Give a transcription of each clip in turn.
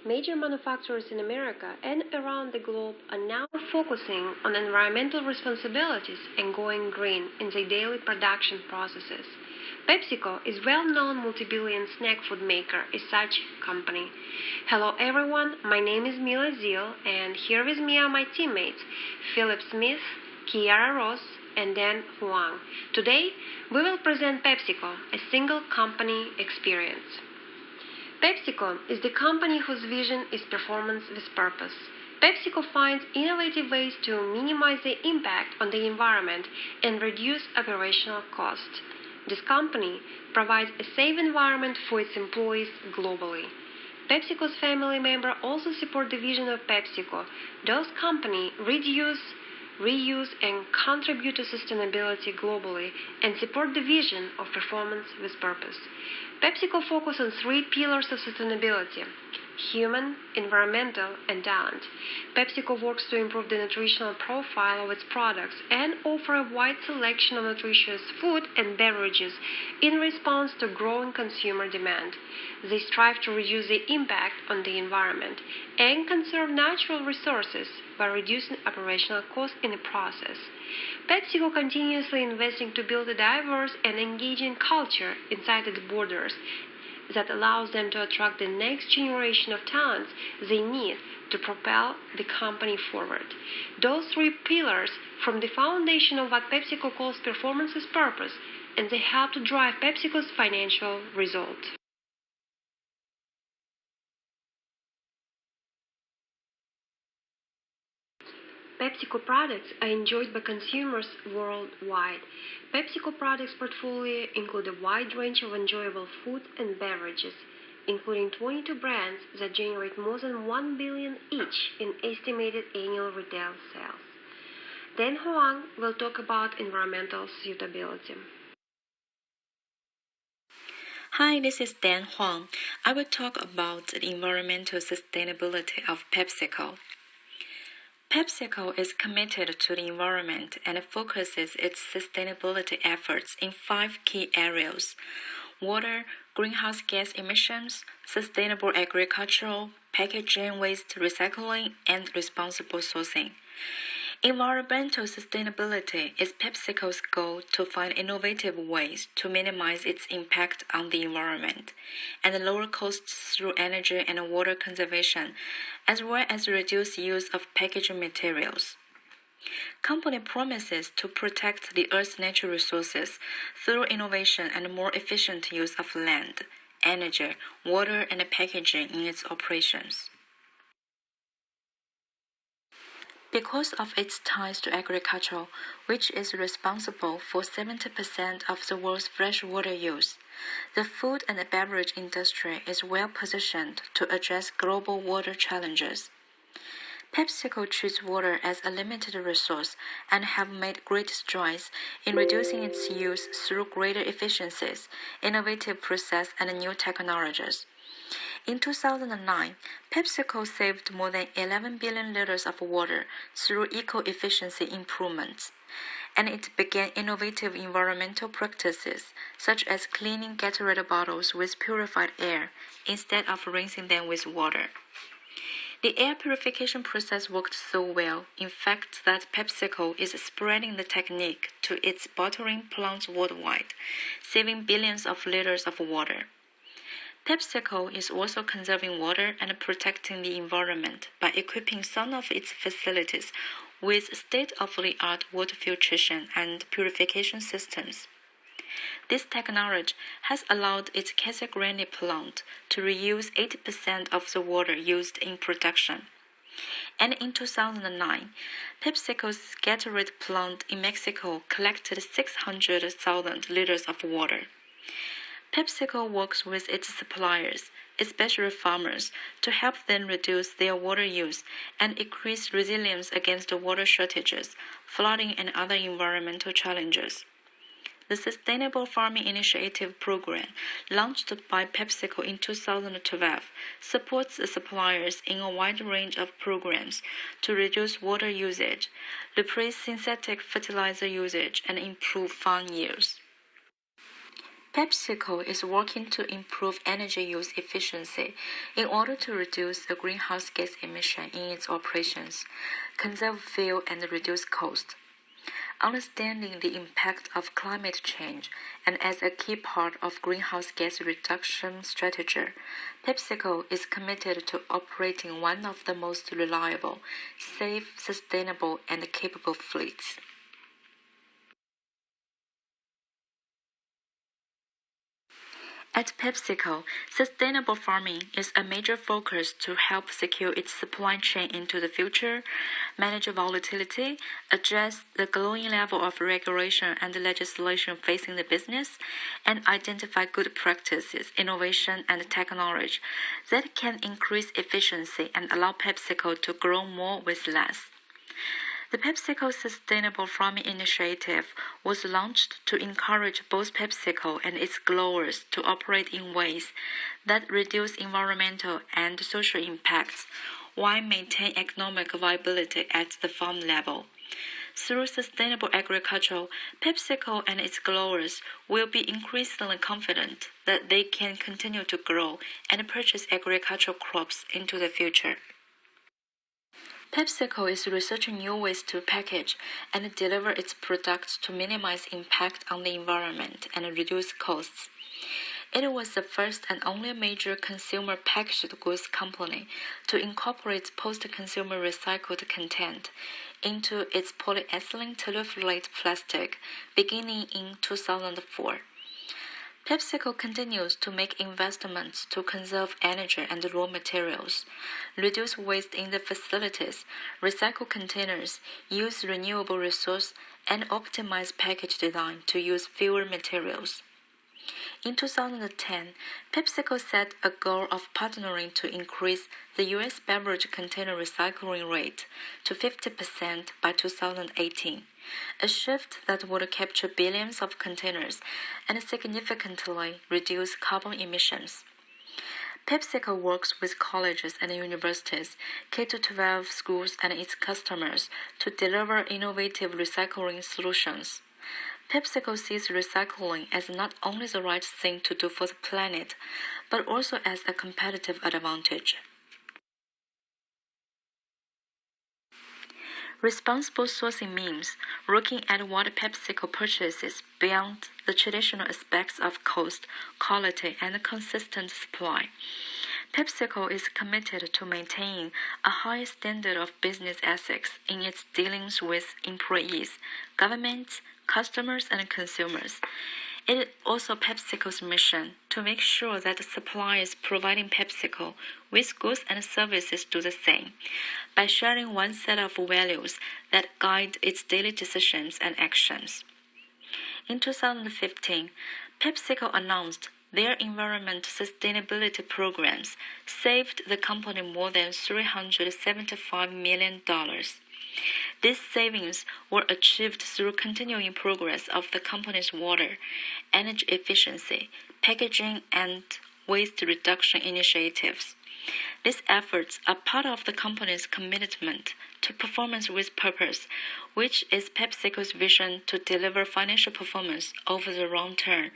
Major manufacturers in America and around the globe are now focusing on environmental responsibilities and going green in their daily production processes. PepsiCo is a well-known multi-billion snack food maker is such company. Hello everyone, my name is Mila Zil and here with me are my teammates Philip Smith, Kiara Ross, and Dan Huang. Today, we will present PepsiCo, a single company experience. PepsiCo is the company whose vision is performance with purpose. PepsiCo finds innovative ways to minimize the impact on the environment and reduce operational costs. This company provides a safe environment for its employees globally. PepsiCo's family members also support the vision of PepsiCo. Those companies reuse, and contribute to sustainability globally and support the vision of performance with purpose. PepsiCo focuses on three pillars of sustainability: human, environmental, and talent. PepsiCo works to improve the nutritional profile of its products and offer a wide selection of nutritious food and beverages in response to growing consumer demand. They strive to reduce the impact on the environment and conserve natural resources by reducing operational costs in the process. PepsiCo continuously investing to build a diverse and engaging culture inside its borders that allows them to attract the next generation of talents they need to propel the company forward. Those three pillars form the foundation of what PepsiCo calls performance with purpose, and they help to drive PepsiCo's financial results. PepsiCo products are enjoyed by consumers worldwide. PepsiCo products portfolio include a wide range of enjoyable foods and beverages, including 22 brands that generate more than 1 billion each in estimated annual retail sales. Dan Huang will talk about environmental suitability. Hi, this is Dan Huang. I will talk about the environmental sustainability of PepsiCo. PepsiCo is committed to the environment and focuses its sustainability efforts in 5 key areas: water, greenhouse gas emissions, sustainable agricultural, packaging waste recycling, and responsible sourcing. Environmental sustainability is PepsiCo's goal to find innovative ways to minimize its impact on the environment and lower costs through energy and water conservation, as well as reduce use of packaging materials. Company promises to protect the Earth's natural resources through innovation and more efficient use of land, energy, water, and packaging in its operations. Because of its ties to agriculture, which is responsible for 70% of the world's freshwater use, the food and beverage industry is well positioned to address global water challenges. PepsiCo treats water as a limited resource and have made great strides in reducing its use through greater efficiencies, innovative process, and new technologies. In 2009, PepsiCo saved more than 11 billion liters of water through eco-efficiency improvements, and it began innovative environmental practices such as cleaning Gatorade bottles with purified air instead of rinsing them with water. The air purification process worked so well, in fact, that PepsiCo is spreading the technique to its bottling plants worldwide, saving billions of liters of water. PepsiCo is also conserving water and protecting the environment by equipping some of its facilities with state-of-the-art water filtration and purification systems. This technology has allowed its Casa Grande plant to reuse 80% of the water used in production. And in 2009, PepsiCo's Gatorade plant in Mexico collected 600,000 liters of water. PepsiCo works with its suppliers, especially farmers, to help them reduce their water use and increase resilience against water shortages, flooding, and other environmental challenges. The Sustainable Farming Initiative program, launched by PepsiCo in 2012, supports the suppliers in a wide range of programs to reduce water usage, replace synthetic fertilizer usage, and improve farm yields. PepsiCo is working to improve energy use efficiency in order to reduce the greenhouse gas emission in its operations, conserve fuel, and reduce cost. Understanding the impact of climate change and as a key part of greenhouse gas reduction strategy, PepsiCo is committed to operating one of the most reliable, safe, sustainable, and capable fleets. At PepsiCo, sustainable farming is a major focus to help secure its supply chain into the future, manage volatility, address the growing level of regulation and legislation facing the business, and identify good practices, innovation, and technology that can increase efficiency and allow PepsiCo to grow more with less. The PepsiCo Sustainable Farming Initiative was launched to encourage both PepsiCo and its growers to operate in ways that reduce environmental and social impacts while maintaining economic viability at the farm level. Through sustainable agriculture, PepsiCo and its growers will be increasingly confident that they can continue to grow and purchase agricultural crops into the future. PepsiCo is researching new ways to package and deliver its products to minimize impact on the environment and reduce costs. It was the first and only major consumer packaged goods company to incorporate post-consumer recycled content into its polyethylene terephthalate plastic beginning in 2004. PepsiCo continues to make investments to conserve energy and raw materials, reduce waste in the facilities, recycle containers, use renewable resources, and optimize package design to use fewer materials. In 2010, PepsiCo set a goal of partnering to increase the U.S. beverage container recycling rate to 50% by 2018, a shift that would capture billions of containers and significantly reduce carbon emissions. PepsiCo works with colleges and universities, K-12 schools, and its customers to deliver innovative recycling solutions. PepsiCo sees recycling as not only the right thing to do for the planet, but also as a competitive advantage. Responsible sourcing means looking at what PepsiCo purchases beyond the traditional aspects of cost, quality, and consistent supply. PepsiCo is committed to maintaining a high standard of business ethics in its dealings with employees, governments, customers, and consumers. It is also PepsiCo's mission to make sure that the suppliers providing PepsiCo with goods and services do the same, by sharing one set of values that guide its daily decisions and actions. In 2015, PepsiCo announced their environmental sustainability programs saved the company more than $375 million. These savings were achieved through continuing progress of the company's water, energy efficiency, packaging, and waste reduction initiatives. These efforts are part of the company's commitment to performance with purpose, which is PepsiCo's vision to deliver financial performance over the long term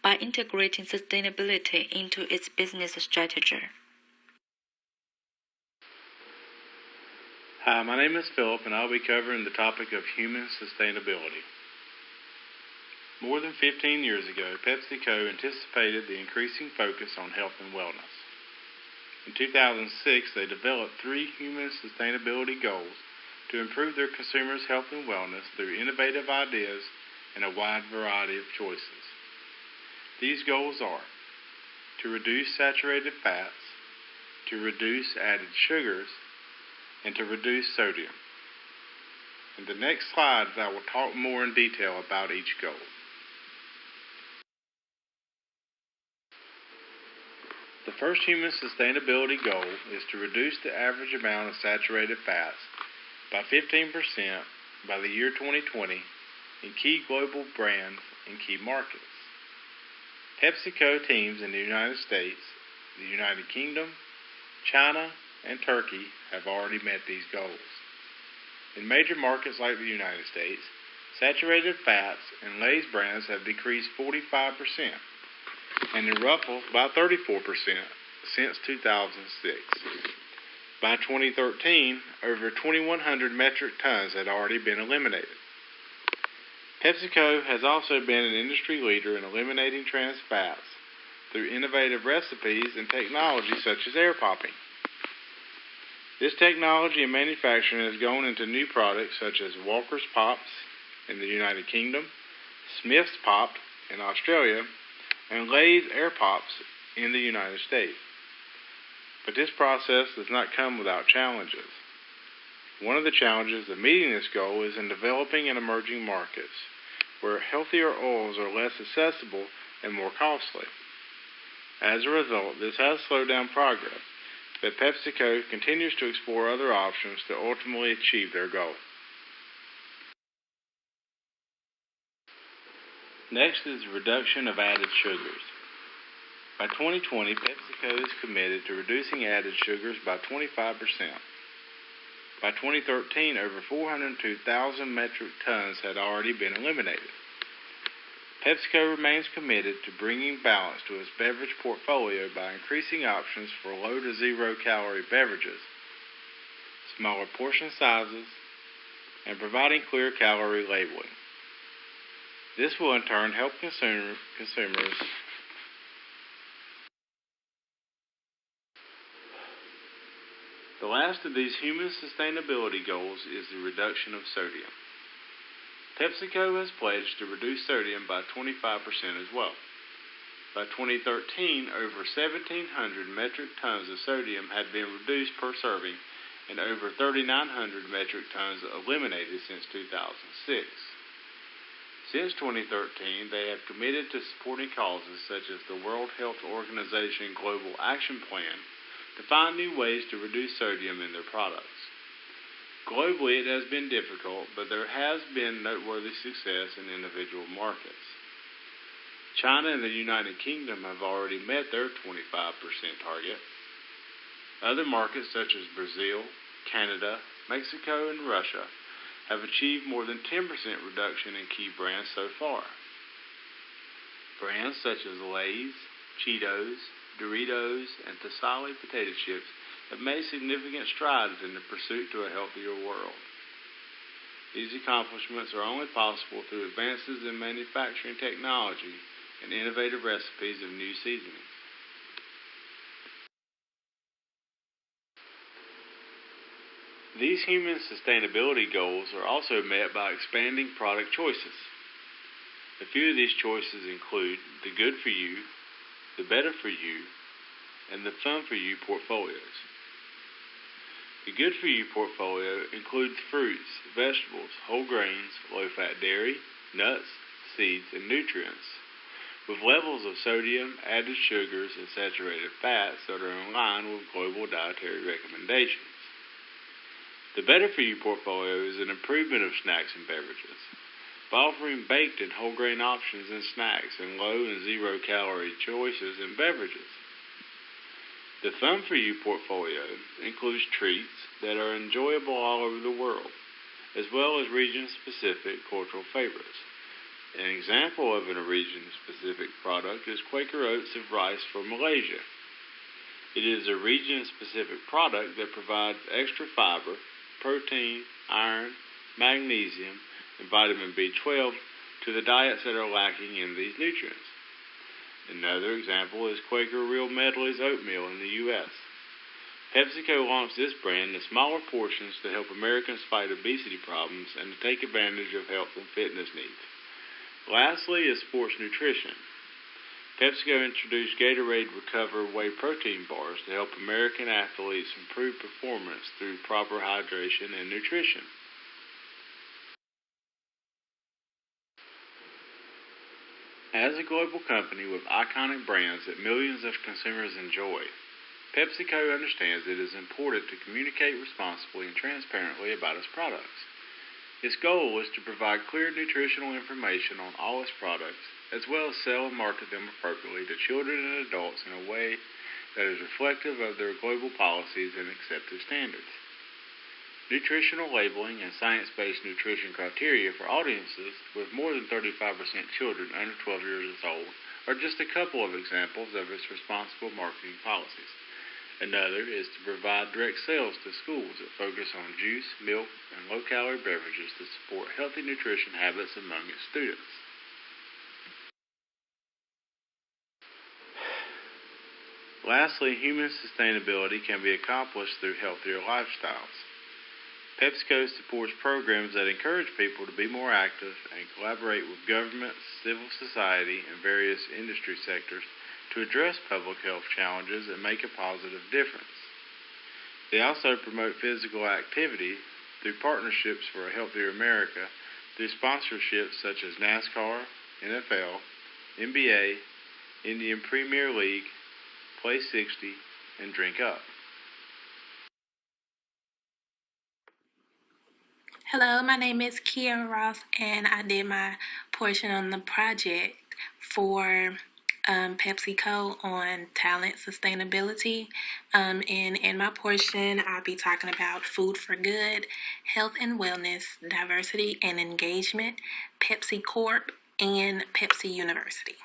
by integrating sustainability into its business strategy. Hi, my name is Philip, and I'll be covering the topic of human sustainability. More than 15 years ago, PepsiCo anticipated the increasing focus on health and wellness. In 2006, they developed 3 human sustainability goals to improve their consumers' health and wellness through innovative ideas and a wide variety of choices. These goals are to reduce saturated fats, to reduce added sugars, and to reduce sodium. In the next slides, I will talk more in detail about each goal. The first human sustainability goal is to reduce the average amount of saturated fats by 15% by the year 2020 in key global brands and key markets. PepsiCo teams in the United States, the United Kingdom, China, and Turkey have already met these goals. In major markets like the United States, saturated fats and Lay's brands have decreased 45%, and in Ruffles by 34% since 2006. By 2013, over 2,100 metric tons had already been eliminated. PepsiCo has also been an industry leader in eliminating trans fats through innovative recipes and technology such as air popping. This technology and manufacturing has gone into new products such as Walker's Pops in the United Kingdom, Smith's Pop in Australia, and Lay's Air Pops in the United States. But this process does not come without challenges. One of the challenges of meeting this goal is in developing and emerging markets, where healthier oils are less accessible and more costly. As a result, this has slowed down progress, but PepsiCo continues to explore other options to ultimately achieve their goal. Next is the reduction of added sugars. By 2020, PepsiCo is committed to reducing added sugars by 25%. By 2013, over 402,000 metric tons had already been eliminated. PepsiCo remains committed to bringing balance to its beverage portfolio by increasing options for low to zero-calorie beverages, smaller portion sizes, and providing clear calorie labeling. This will in turn help consumers. The last of these human sustainability goals is the reduction of sodium. PepsiCo has pledged to reduce sodium by 25% as well. By 2013, over 1,700 metric tons of sodium had been reduced per serving and over 3,900 metric tons eliminated since 2006. Since 2013, they have committed to supporting causes such as the World Health Organization Global Action Plan to find new ways to reduce sodium in their products. Globally, it has been difficult, but there has been noteworthy success in individual markets. China and the United Kingdom have already met their 25% target. Other markets such as Brazil, Canada, Mexico, and Russia have achieved more than 10% reduction in key brands so far. Brands such as Lay's, Cheetos, Doritos, and Tasali potato chips have made significant strides in the pursuit to a healthier world. These accomplishments are only possible through advances in manufacturing technology and innovative recipes of new seasonings. These human sustainability goals are also met by expanding product choices. A few of these choices include the Good For You, the Better For You, and the Fun For You portfolios. The Good For You portfolio includes fruits, vegetables, whole grains, low-fat dairy, nuts, seeds, and nutrients, with levels of sodium, added sugars, and saturated fats that are in line with global dietary recommendations. The Better For You portfolio is an improvement of snacks and beverages, by offering baked and whole grain options in snacks and low and zero calorie choices in beverages. The Fun For You portfolio includes treats that are enjoyable all over the world, as well as region-specific cultural favorites. An example of a region-specific product is Quaker Oats of rice for Malaysia. It is a region-specific product that provides extra fiber, protein, iron, magnesium, and vitamin B12 to the diets that are lacking in these nutrients. Another example is Quaker Real Medley's oatmeal in the U.S. PepsiCo launched this brand in smaller portions to help Americans fight obesity problems and to take advantage of health and fitness needs. Lastly is sports nutrition. PepsiCo introduced Gatorade Recover Whey protein bars to help American athletes improve performance through proper hydration and nutrition. As a global company with iconic brands that millions of consumers enjoy, PepsiCo understands it is important to communicate responsibly and transparently about its products. Its goal is to provide clear nutritional information on all its products, as well as sell and market them appropriately to children and adults in a way that is reflective of their global policies and accepted standards. Nutritional labeling and science-based nutrition criteria for audiences with more than 35% children under 12 years old are just a couple of examples of its responsible marketing policies. Another is to provide direct sales to schools that focus on juice, milk, and low-calorie beverages to support healthy nutrition habits among its students. Lastly, human sustainability can be accomplished through healthier lifestyles. PepsiCo supports programs that encourage people to be more active and collaborate with governments, civil society, and various industry sectors to address public health challenges and make a positive difference. They also promote physical activity through partnerships for a healthier America through sponsorships such as NASCAR, NFL, NBA, Indian Premier League, Play 60, and Drink Up. Hello, my name is Kiara Ross, and I did my portion on the project for PepsiCo on talent sustainability. And in my portion, I'll be talking about food for good, health and wellness, diversity and engagement, Pepsi Corp, and Pepsi University.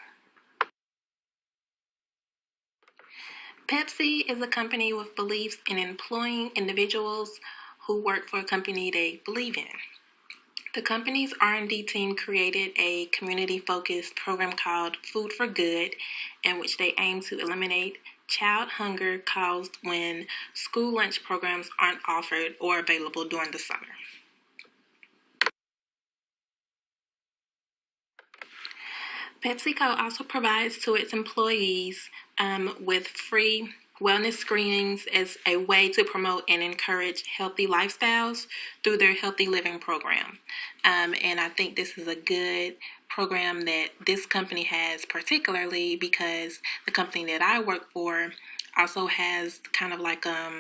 Pepsi is a company with beliefs in employing individuals who work for a company they believe in. The company's R&D team created a community-focused program called Food for Good, in which they aim to eliminate child hunger caused when school lunch programs aren't offered or available during the summer. PepsiCo also provides to its employees with free wellness screenings as a way to promote and encourage healthy lifestyles through their healthy living program. And I think this is a good program that this company has, particularly because the company that I work for also has kind of like a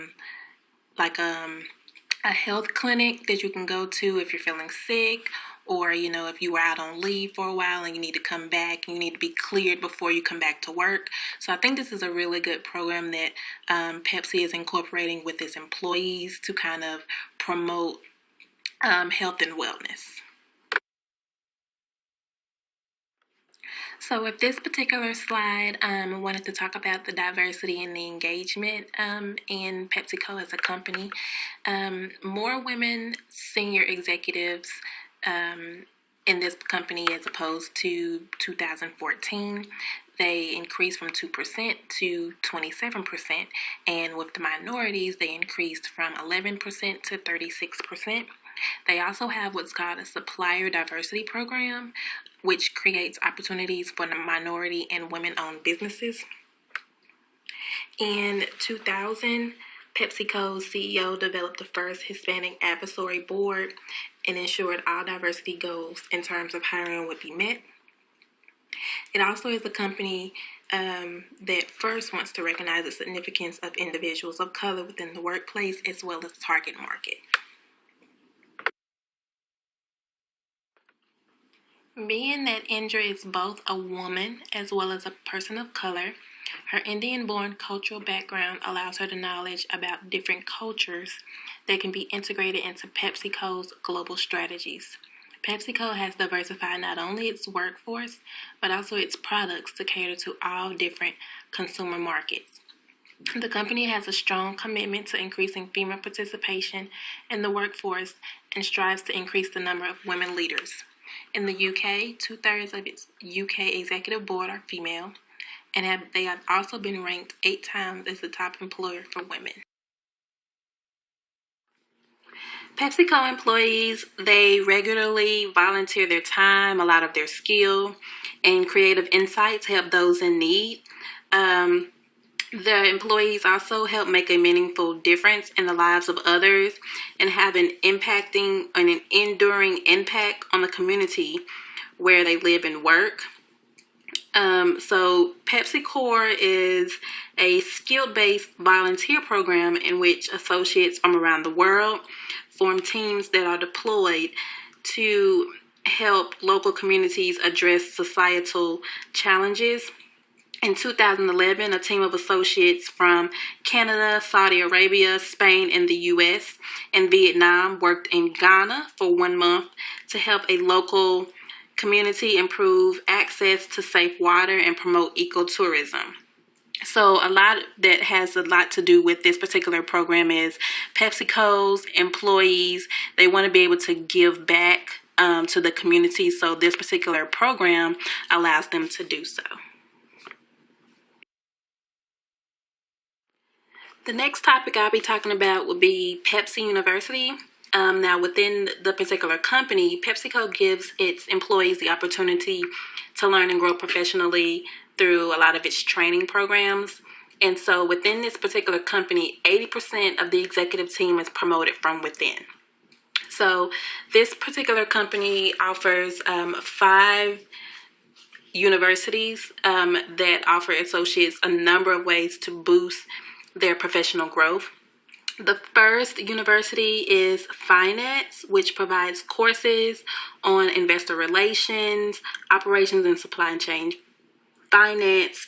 health clinic that you can go to if you're feeling sick, or, if you were out on leave for a while and you need to come back, and you need to be cleared before you come back to work. So I think this is a really good program that Pepsi is incorporating with its employees to kind of promote health and wellness. So with this particular slide, I wanted to talk about the diversity and the engagement in PepsiCo as a company. More women senior executives in this company as opposed to 2014. They increased from 2% to 27%, and with the minorities, they increased from 11% to 36%. They also have what's called a supplier diversity program, which creates opportunities for the minority and women-owned businesses. In 2000, PepsiCo's CEO developed the first Hispanic advisory board and ensured all diversity goals in terms of hiring would be met. It also is a company that first wants to recognize the significance of individuals of color within the workplace as well as target market. Being that Indra is both a woman as well as a person of color, her Indian-born cultural background allows her the knowledge about different cultures that can be integrated into PepsiCo's global strategies. PepsiCo has diversified not only its workforce, but also its products to cater to all different consumer markets. The company has a strong commitment to increasing female participation in the workforce and strives to increase the number of women leaders. In the UK, 2/3 of its UK executive board are female, and they have also been ranked 8 times as the top employer for women. PepsiCo employees, they regularly volunteer their time, a lot of their skill, and creative insights to help those in need. The employees also help make a meaningful difference in the lives of others and have an impacting and an enduring impact on the community where they live and work. So Pepsi Core is a skill-based volunteer program in which associates from around the world form teams that are deployed to help local communities address societal challenges. In 2011, a team of associates from Canada, Saudi Arabia, Spain, and the U.S. and Vietnam worked in Ghana for 1 month to help a local community, improve access to safe water, and promote ecotourism. So a lot that has a lot to do with this particular program is PepsiCo's employees, they want to be able to give back to the community. So this particular program allows them to do so. The next topic I'll be talking about will be Pepsi University. Now, within the particular company, PepsiCo gives its employees the opportunity to learn and grow professionally through a lot of its training programs. And so within this particular company, 80% of the executive team is promoted from within. So this particular company offers 5 universities that offer associates a number of ways to boost their professional growth. The first university is Finance, which provides courses on investor relations, operations and supply chain finance,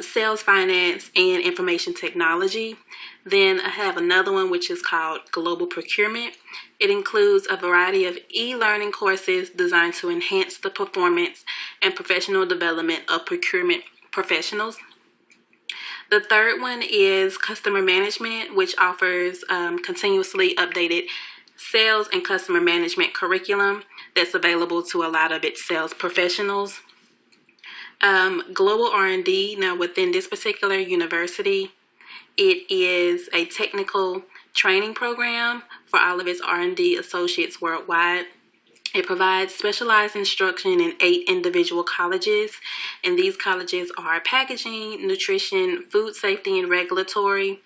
sales finance, and information technology. Then I have another one which is called Global Procurement. It includes a variety of e-learning courses designed to enhance the performance and professional development of procurement professionals. The third one is Customer Management, which offers continuously updated sales and customer management curriculum that's available to a lot of its sales professionals. Global R&D, now within this particular university, it is a technical training program for all of its R&D associates worldwide. It provides specialized instruction in 8 individual colleges, and these colleges are packaging, nutrition, food safety and regulatory,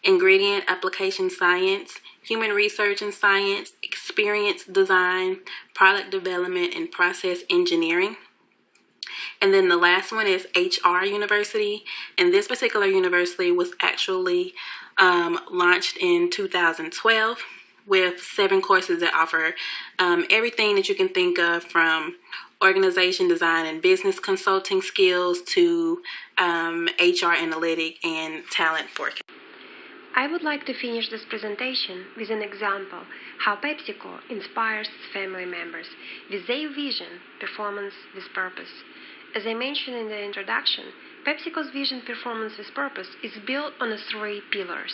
ingredient application science, human research and science, experience design, product development, and process engineering. And then the last one is HR University, and this particular university was actually launched in 2012. With 7 courses that offer everything that you can think of, from organization design and business consulting skills to HR analytic and talent forecasting. I would like to finish this presentation with an example how PepsiCo inspires its family members with their vision, performance with purpose. As I mentioned in the introduction, PepsiCo's vision, performance with purpose is built on 3 pillars: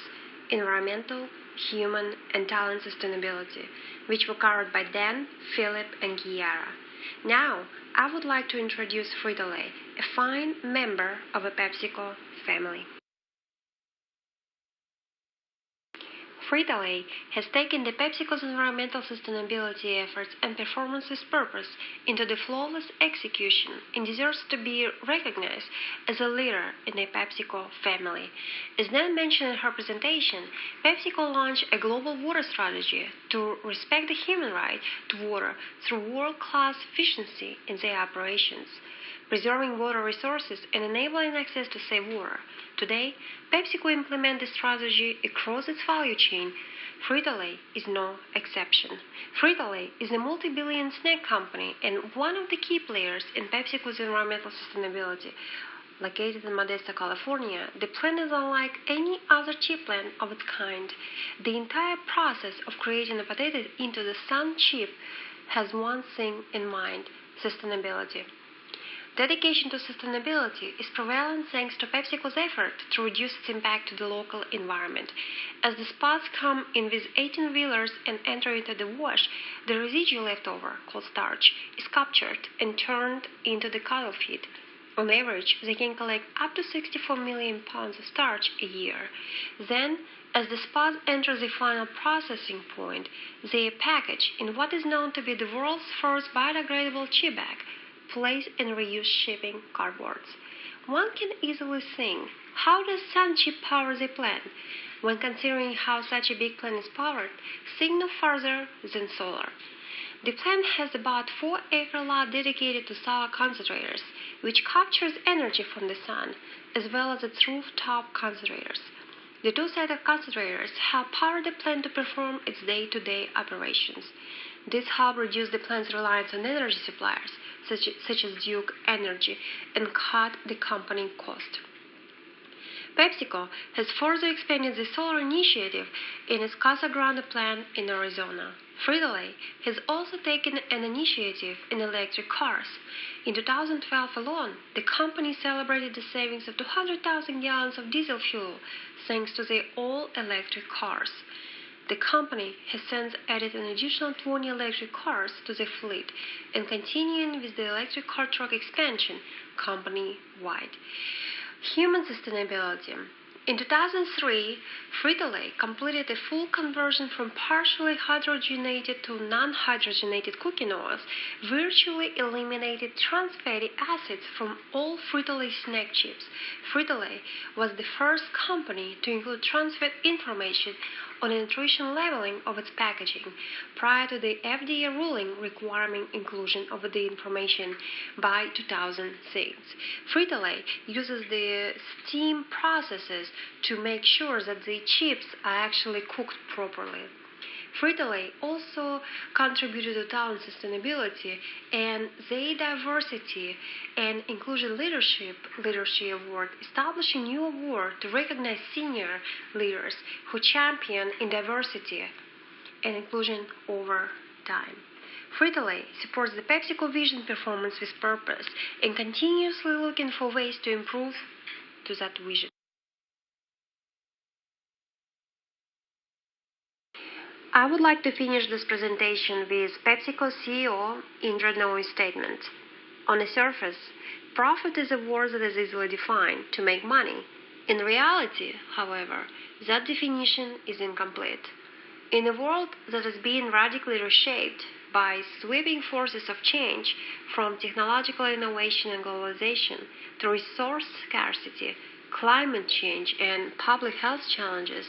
environmental, human, and talent sustainability, which were covered by Dan, Philip, and Kiara. Now, I would like to introduce Frito-Lay, a fine member of a PepsiCo family. Frito-Lay has taken the PepsiCo's environmental sustainability efforts and performance with purpose into the flawless execution and deserves to be recognized as a leader in the PepsiCo family. As Nan mentioned in her presentation, PepsiCo launched a global water strategy to respect the human right to water through world-class efficiency in their operations, preserving water resources and enabling access to safe water. Today, PepsiCo implements this strategy across its value chain. Frito-Lay is no exception. Frito-Lay is a multi-billion snack company and one of the key players in PepsiCo's environmental sustainability. Located in Modesto, California, the plant is unlike any other chip plant of its kind. The entire process of creating a potato into the sun chip has one thing in mind: sustainability. Dedication to sustainability is prevalent thanks to PepsiCo's effort to reduce its impact to the local environment. As the spots come in with 18-wheelers and enter into the wash, the residual leftover, called starch, is captured and turned into the cattle feed. On average, they can collect up to 64 million pounds of starch a year. Then, as the spot enters the final processing point, they are packaged in what is known to be the world's first biodegradable chip bag, place and reuse shipping cardboards. One can easily think, how does sun chip power the plant? When considering how such a big plant is powered, think no further than solar. The plant has about 4-acre lot dedicated to solar concentrators, which captures energy from the sun, as well as its rooftop concentrators. The 2-sided concentrators help power the plant to perform its day-to-day operations. This helps reduce the plant's reliance on energy suppliers, such as Duke Energy, and cut the company cost. PepsiCo has further expanded the solar initiative in its Casa Grande plant in Arizona. Frito-Lay has also taken an initiative in electric cars. In 2012 alone, the company celebrated the savings of 200,000 gallons of diesel fuel thanks to their all-electric cars. The company has since added an additional 20 electric cars to the fleet and continuing with the electric car truck expansion company-wide. Human sustainability. In 2003, Frito-Lay completed a full conversion from partially hydrogenated to non-hydrogenated cooking oils, virtually eliminated trans fatty acids from all Frito-Lay snack chips. Frito-Lay was the first company to include trans fat information on the nutrition labeling of its packaging, prior to the FDA ruling requiring inclusion of the information by 2006. Frito-Lay uses the steam processes to make sure that the chips are actually cooked properly. Frito-Lay also contributed to talent sustainability and their diversity and inclusion leadership award, establishing new award to recognize senior leaders who champion in diversity and inclusion over time. Frito-Lay supports the PepsiCo vision performance with purpose and continuously looking for ways to improve to that vision. I would like to finish this presentation with PepsiCo CEO Indra Nooyi's statement. On the surface, profit is a word that is easily defined to make money. In reality, however, that definition is incomplete. In a world that is being radically reshaped by sweeping forces of change from technological innovation and globalization to resource scarcity, climate change, and public health challenges,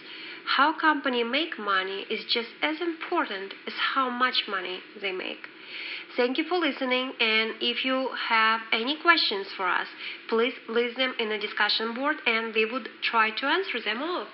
how companies make money is just as important as how much money they make. Thank you for listening, and if you have any questions for us, please leave them in the discussion board and we would try to answer them all.